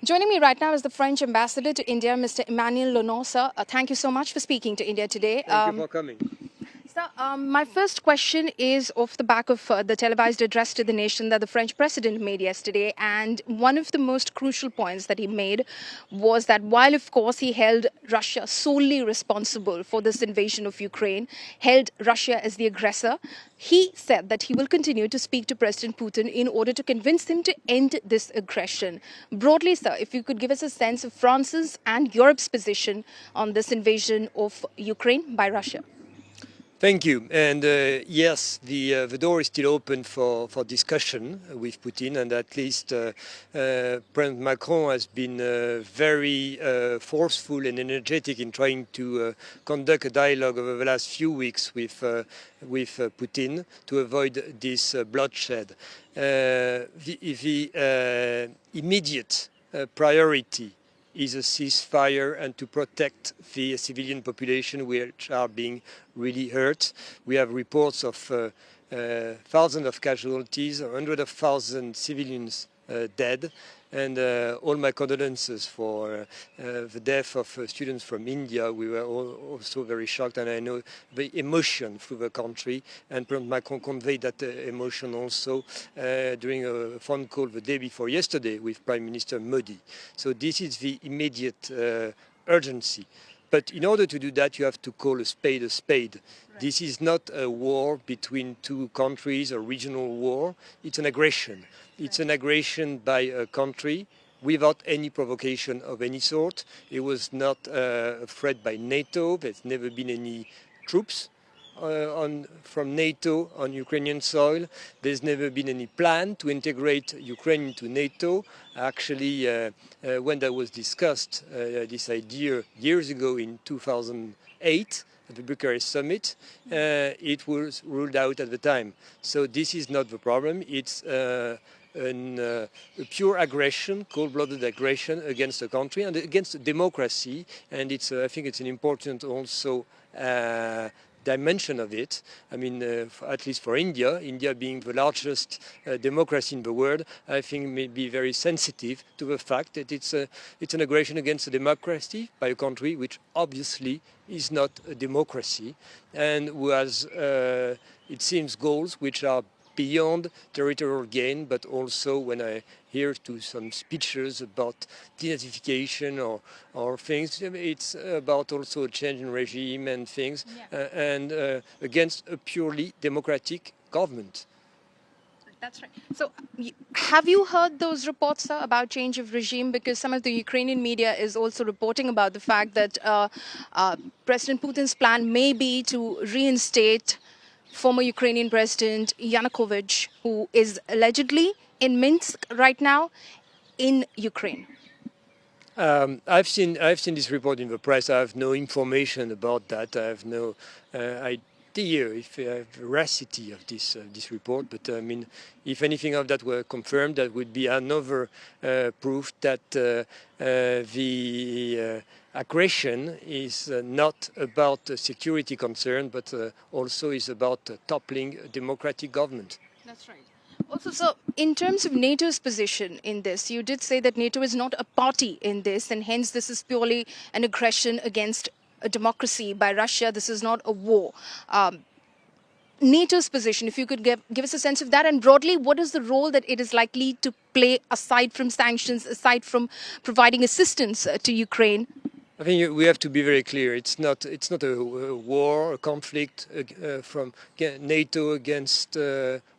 Joining me right now is the French ambassador to India, Mr. Emmanuel Lenain. Sir, thank you so much for speaking to India today. Thank you for coming. Sir, my first question is off the back of the televised address to the nation that the French president made yesterday. And one of the most crucial points that he made was that while, of course, he held Russia solely responsible for this invasion of Ukraine, held Russia as the aggressor, he said that he will continue to speak to President Putin in order to convince him to end this aggression. Broadly, sir, if you could give us a sense of France's and Europe's position on this invasion of Ukraine by Russia. Thank you. And yes, the door is still open for discussion with Putin, and at least President Macron has been very forceful and energetic in trying to conduct a dialogue over the last few weeks with Putin to avoid this bloodshed. The immediate priority is a ceasefire and to protect the civilian population which are being really hurt. We have reports of thousands of casualties, hundreds of thousands civilians dead, and all my condolences for the death of students from India. We were also very shocked, and I know the emotion through the country, and President Macron conveyed that emotion also during a phone call the day before yesterday with Prime Minister Modi. So this is the immediate urgency. But in order to do that, you have to call a spade a spade. Right. This is not a war between two countries, a regional war. It's an aggression. It's an aggression by a country without any provocation of any sort. It was not a threat by NATO. There's never been any troops from NATO on Ukrainian soil. There's never been any plan to integrate Ukraine into NATO. Actually, when that was discussed, this idea years ago in 2008 at the Bucharest summit, it was ruled out at the time. So this is not the problem. It's a pure aggression, cold-blooded aggression against a country and against democracy. And it's, I think it's an important also dimension of it. I mean, at least for India, India being the largest democracy in the world, I think may be very sensitive to the fact that it's an aggression against a democracy by a country which obviously is not a democracy and who has, it seems, goals which are beyond territorial gain, but also when I hear to some speeches about denazification or things, it's about also a change in regime and things, and against a purely democratic government. That's right. So, have you heard those reports, sir, about change of regime? Because some of the Ukrainian media is also reporting about the fact that President Putin's plan may be to reinstate former Ukrainian President Yanukovych, who is allegedly in Minsk right now in Ukraine. I've seen this report in the press. I have no information about that. I have no idea if the veracity of this report. But I mean, if anything of that were confirmed, that would be another proof that the aggression is not about a security concern, but also is about toppling a democratic government. That's right. Also, so in terms of NATO's position in this, you did say that NATO is not a party in this, and hence this is purely an aggression against a democracy by Russia. This is not a war. NATO's position, if you could give us a sense of that, and broadly, what is the role that it is likely to play aside from sanctions, aside from providing assistance to Ukraine? I think we have to be very clear. It's not a war, a conflict from NATO against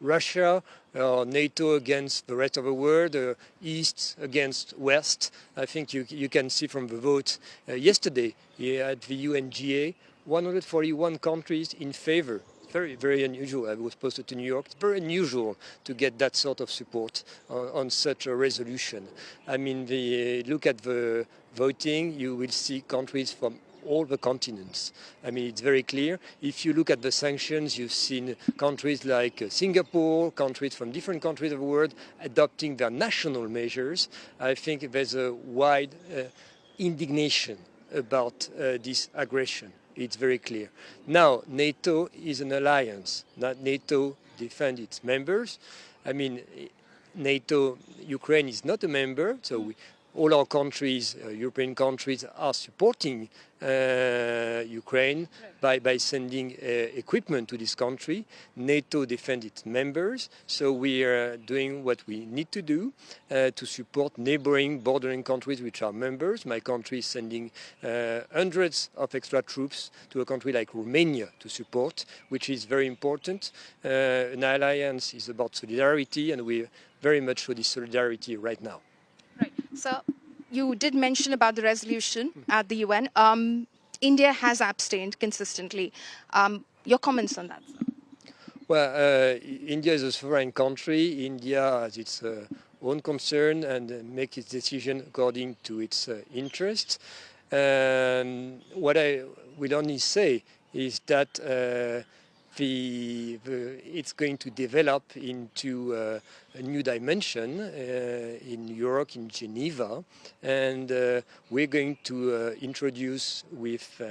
Russia, or NATO against the rest of the world, East against West. I think you can see from the vote yesterday at the UNGA, 141 countries in favor. Very, very unusual. I was posted to New York. It's very unusual to get that sort of support on such a resolution. I mean, look at the voting, you will see countries from all the continents. I mean, it's very clear. If you look at the sanctions, you've seen countries like Singapore, countries from different countries of the world adopting their national measures. I think there's a wide indignation about this aggression. It's very clear. Now, NATO is an alliance. NATO defends its members. I mean, NATO, Ukraine is not a member, so all our countries, European countries, are supporting Ukraine by sending equipment to this country. NATO defends its members, so we are doing what we need to do to support neighboring, bordering countries which are members. My country is sending hundreds of extra troops to a country like Romania to support, which is very important. An alliance is about solidarity, and we very much show this solidarity right now. Right. So you did mention about the resolution at the UN. India has abstained consistently. Your comments on that, sir? Well, India is a sovereign country. India has its own concern and makes its decision according to its interests. What I will only say is that it's going to develop into a new dimension in Europe, in Geneva, and we're going to introduce with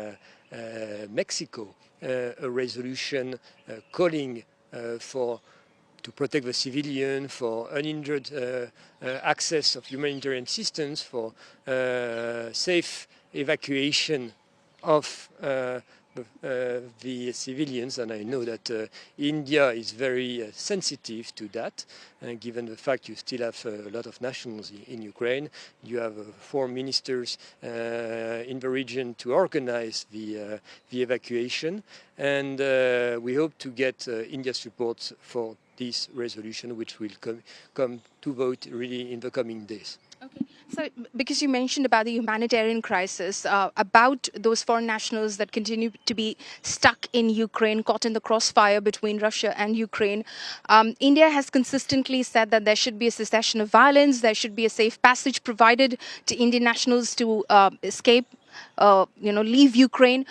Mexico a resolution calling to protect the civilian, for uninjured access of humanitarian assistance, for safe evacuation of the civilians, and I know that India is very sensitive to that, given the fact you still have a lot of nationals in Ukraine. You have 4 ministers in the region to organize the evacuation, and we hope to get India's support for this resolution, which will come to vote really in the coming days. Okay. So, because you mentioned about the humanitarian crisis, about those foreign nationals that continue to be stuck in Ukraine, caught in the crossfire between Russia and Ukraine, India has consistently said that there should be a cessation of violence, there should be a safe passage provided to Indian nationals to escape, leave Ukraine.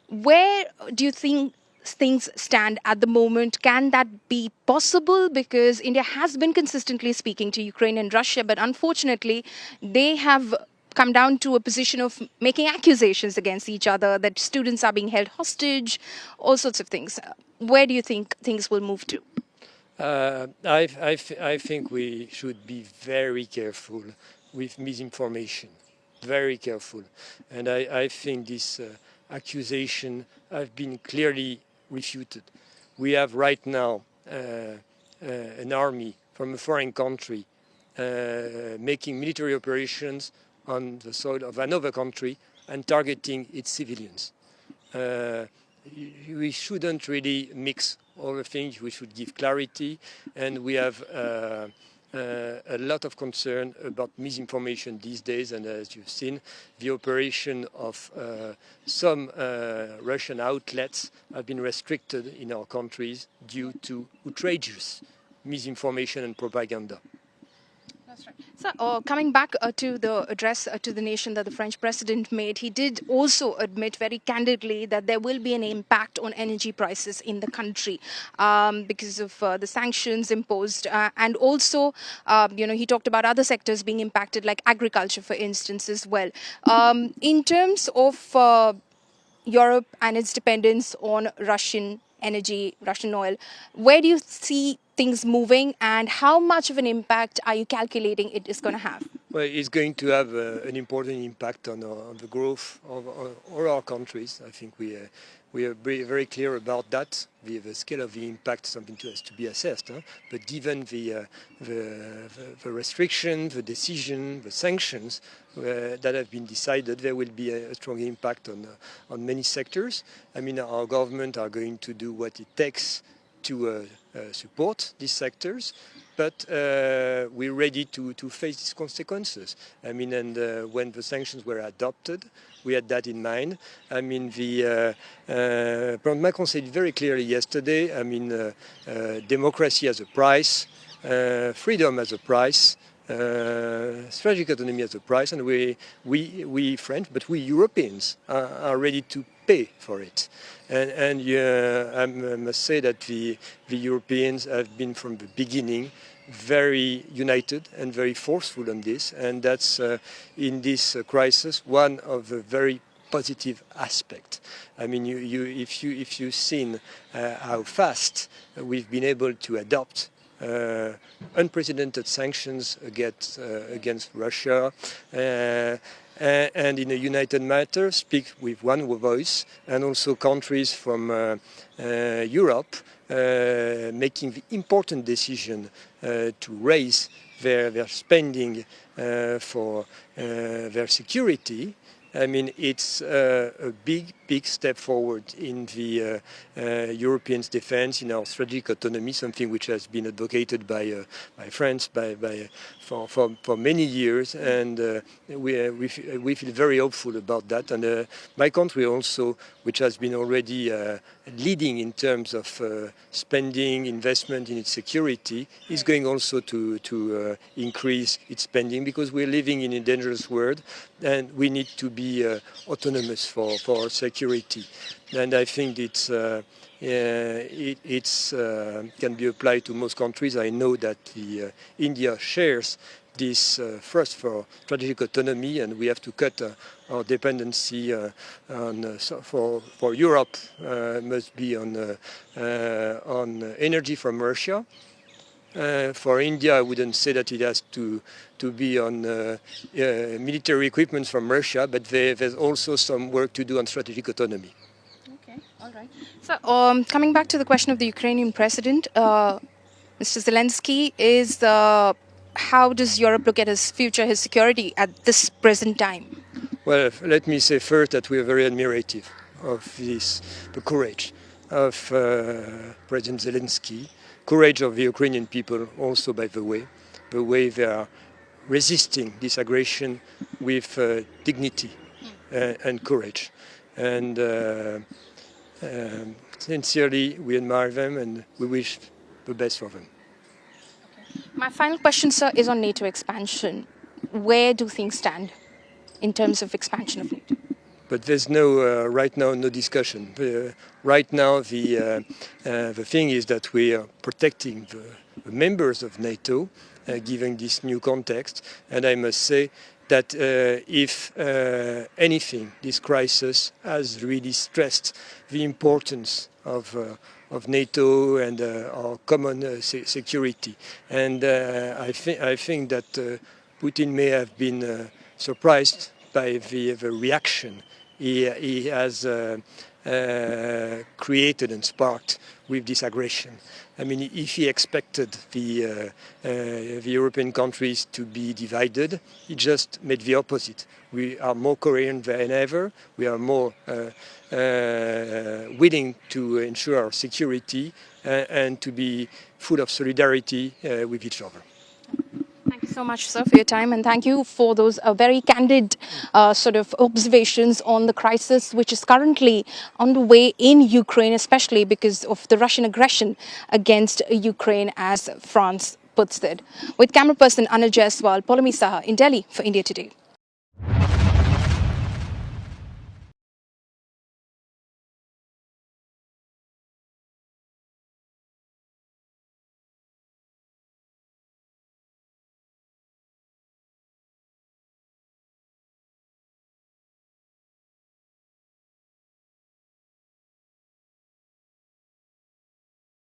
Where do you think things stand at the moment? Can that be possible? Because India has been consistently speaking to Ukraine and Russia, but unfortunately, they have come down to a position of making accusations against each other, that students are being held hostage, all sorts of things. Where do you think things will move to? I think we should be very careful with misinformation, very careful. And I think this accusation have been clearly refuted. We have right now an army from a foreign country making military operations on the soil of another country and targeting its civilians. We shouldn't really mix all the things. We should give clarity, and we have a lot of concern about misinformation these days. And as you've seen, the operation of some Russian outlets have been restricted in our countries due to outrageous misinformation and propaganda. That's right. So, coming back to the address to the nation that the French president made, he did also admit very candidly that there will be an impact on energy prices in the country because of the sanctions imposed. And also, he talked about other sectors being impacted, like agriculture, for instance, as well. In terms of Europe and its dependence on Russian energy, Russian oil, where do you see things moving, and how much of an impact are you calculating it is going to have? Well, it's going to have an important impact on the growth of all our countries. I think we are very clear about that. The scale of the impact is something has to be assessed. But given the restriction, the decision, the sanctions that have been decided, there will be a strong impact on many sectors. I mean, our government are going to do what it takes to support these sectors, but we're ready to face these consequences. I mean, and when the sanctions were adopted, we had that in mind. I mean, President Macron said very clearly yesterday, I mean, democracy has a price, freedom has a price, strategic autonomy has a price, and we French, but we Europeans are ready to pay for it. And I must say that the Europeans have been from the beginning very united and very forceful on this, and that's in this crisis one of the very positive aspects. I mean, if you've seen how fast we've been able to adopt unprecedented sanctions against Russia, and in a united matter speak with one voice, and also countries from Europe making the important decision to raise their spending for their security. I mean, it's a big step forward in the Europeans' defense, in our strategic autonomy, something which has been advocated by France for many years, and we feel very hopeful about that. And my country also, which has been already leading in terms of spending, investment in its security, is going also to increase its spending, because we're living in a dangerous world and we need to be autonomous for our security. And I think it can be applied to most countries. I know that India shares this first for strategic autonomy, and we have to cut our dependency for Europe must be on energy from Russia. For India, I wouldn't say that it has to be on military equipment from Russia, but there's also some work to do on strategic autonomy. Okay, all right. So, coming back to the question of the Ukrainian president, Mr. Zelensky, is how does Europe look at his future, his security at this present time? Well, let me say first that we are very admirative of the courage of President Zelensky, courage of the Ukrainian people also, by the way they are resisting this aggression with dignity and courage. And sincerely, we admire them and we wish the best for them. My final question, sir, is on NATO expansion. Where do things stand in terms of expansion of NATO? But there's right now no discussion. Right now the thing is that we are protecting the members of NATO, given this new context. And I must say that if anything, this crisis has really stressed the importance of NATO and our common security. And I think that Putin may have been surprised by the reaction he has created and sparked with this aggression. I mean, if he expected the European countries to be divided, he just made the opposite. We are more coherent than ever. We are more willing to ensure our security and to be full of solidarity with each other. Thank you so much, sir, for your time, and thank you for those very candid sort of observations on the crisis which is currently underway in Ukraine, especially because of the Russian aggression against Ukraine, as France puts it. With camera person Anuj Jaiswal, Polami Saha in Delhi for India Today.